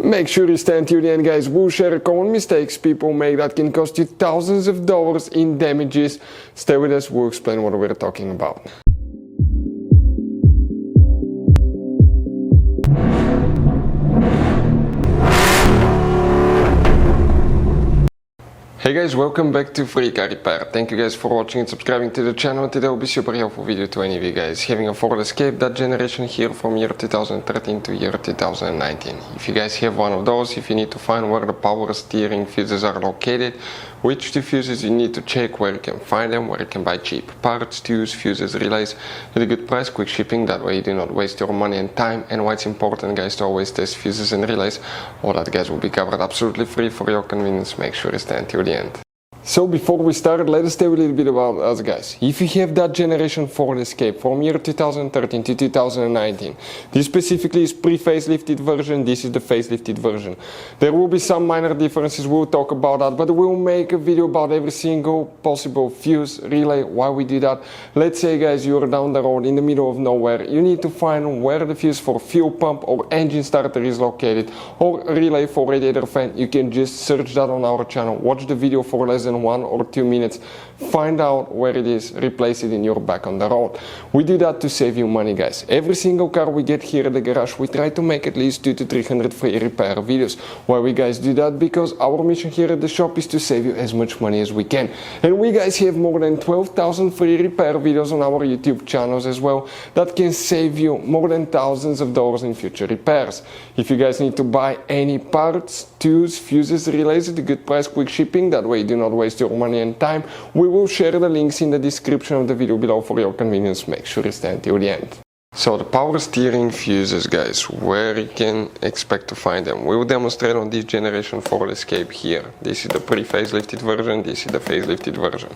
Make sure you stay until the end, guys. We'll share common mistakes people make that can cost you thousands of dollars in damages. Stay with us, we'll explain what we're talking about. Hey guys, welcome back to Free Car Repair. Thank you guys for watching and subscribing to the channel. Today will be super helpful video to any of you guys having a Ford Escape, that generation here from year 2013 to year 2019. If you guys have one of those, if you need to find where the power steering fuses are located, which two fuses you need to check, where you can find them, where you can buy cheap parts, tools, fuses, relays at a good price, quick shipping, that way you do not waste your money and time, and why it's important guys to always test fuses and relays, all that guys will be covered absolutely free for your convenience. Make sure you stay until the end. So before we start, let us tell you a little bit about us guys. If you have that generation Ford Escape from year 2013 to 2019, this specifically is pre-facelifted version, this is the facelifted version. There will be some minor differences, we'll talk about that, but we'll make a video about every single possible fuse, relay, why we do that. Let's say guys, you're down the road in the middle of nowhere, you need to find where the fuse for fuel pump or engine starter is located, or relay for radiator fan. You can just search that on our channel, watch the video for less than 1 or 2 minutes, find out where it is, replace it in your back on the road. We do that to save you money guys. Every single car we get here at the garage, we try to make at least 200 to 300 free repair videos. Why we guys do that? Because our mission here at the shop is to save you as much money as we can. And we guys have more than 12,000 free repair videos on our YouTube channels as well that can save you more than thousands of dollars in future repairs. If you guys need to buy any parts, tools, fuses, relays at a good price, quick shipping, that way you do not waste your money and time, we will share the links in the description of the video below for your convenience. Make sure you stay until the end. So the power steering fuses guys, where you can expect to find them. We will demonstrate on this generation Ford Escape here. This is the pre-facelifted version, this is the facelifted version.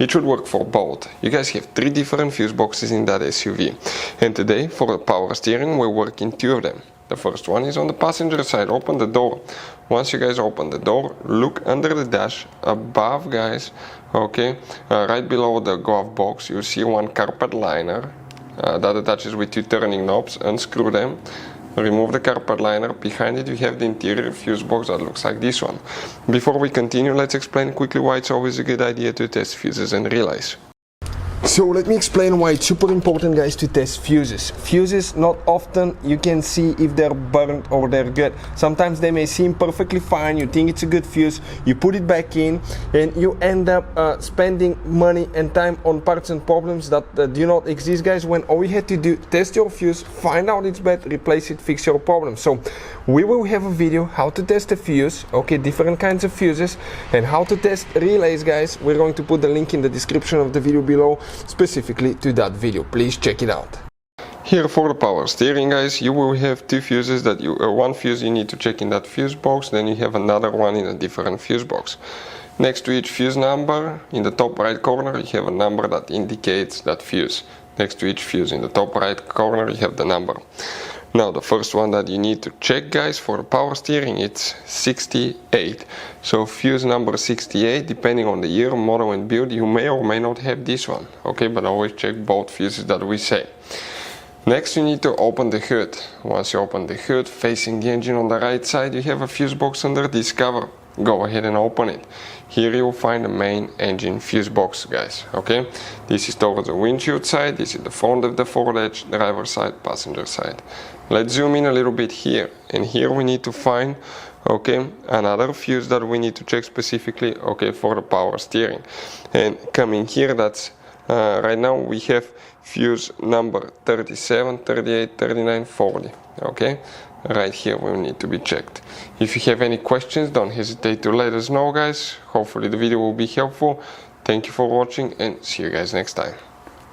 It should work for both. You guys have 3 different fuse boxes in that SUV. And today for the power steering we're working 2 of them. The first one is on the passenger side. Open the door. Once you guys open the door, look under the dash, above guys, okay, right below the glove box, you'll see one carpet liner that attaches with 2 turning knobs. Unscrew them, remove the carpet liner. Behind it you have the interior fuse box that looks like this one. Before we continue, let's explain quickly why it's always a good idea to test fuses and relays. So let me explain why it's super important guys to test fuses. Fuses, not often you can see if they're burnt or they're good. Sometimes they may seem perfectly fine, you think it's a good fuse, you put it back in and you end up spending money and time on parts and problems that do not exist guys, when all you had to do, test your fuse, find out it's bad, replace it, fix your problem. So we will have a video how to test a fuse, okay, different kinds of fuses, and how to test relays guys. We're going to put the link in the description of the video below specifically to that video. Please check it out. Here for the power steering guys, you will have 2 fuses that one fuse you need to check in that fuse box, then you have another one in a different fuse box. Next to each fuse number, in the top right corner you have a number that indicates that fuse. Next to each fuse in the top right corner you have the number. Now the first one that you need to check guys for the power steering, it's 68. So fuse number 68, depending on the year, model and build, you may or may not have this one. Okay, but always check both fuses that we say. Next you need to open the hood. Once you open the hood, facing the engine on the right side, you have a fuse box under this cover. Go ahead and open it. Here you will find the main engine fuse box guys, okay? This is towards the windshield side, this is the front of the Ford Edge, driver side, passenger side. Let's zoom in a little bit here, and here we need to find, okay, another fuse that we need to check specifically, okay, for the power steering. And coming here, that's right now we have fuse number 37, 38, 39, 40, okay? Right here will need to be checked. If you have any questions, don't hesitate to let us know guys. Hopefully the video will be helpful. Thank you for watching and see you guys next time.